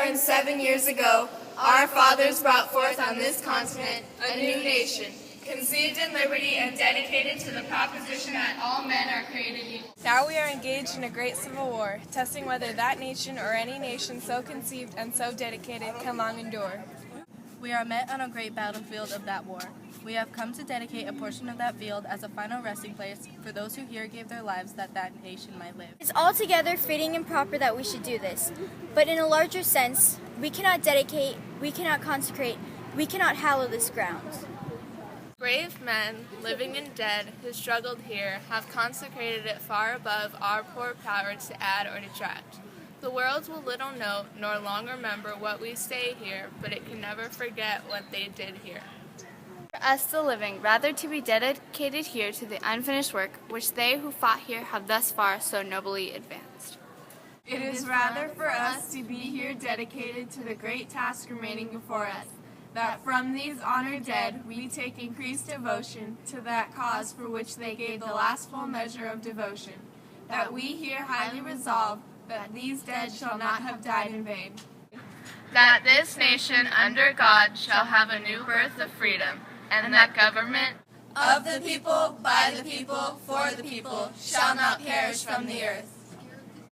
407 years ago, our fathers brought forth on this continent a new nation, conceived in liberty and dedicated to the proposition that all men are created equal. Now we are engaged in a great civil war, testing whether that nation or any nation so conceived and so dedicated can long endure. We are met on a great battlefield of that war. We have come to dedicate a portion of that field as a final resting place for those who here gave their lives that that nation might live. It's altogether fitting and proper that we should do this, but in a larger sense, we cannot dedicate, we cannot consecrate, we cannot hallow this ground. Brave men, living and dead, who struggled here, have consecrated it far above our poor power to add or detract. The world will little note nor long remember what we say here, but it can never forget what they did here. For us the living, rather to be dedicated here to the unfinished work which they who fought here have thus far so nobly advanced. It is rather for us to be here dedicated to the great task remaining before us, that from these honored dead we take increased devotion to that cause for which they gave the last full measure of devotion, that we here highly resolve that these dead shall not have died in vain. That this nation under God shall have a new birth of freedom, and that government Of the people, by the people, for the people, shall not perish from the earth.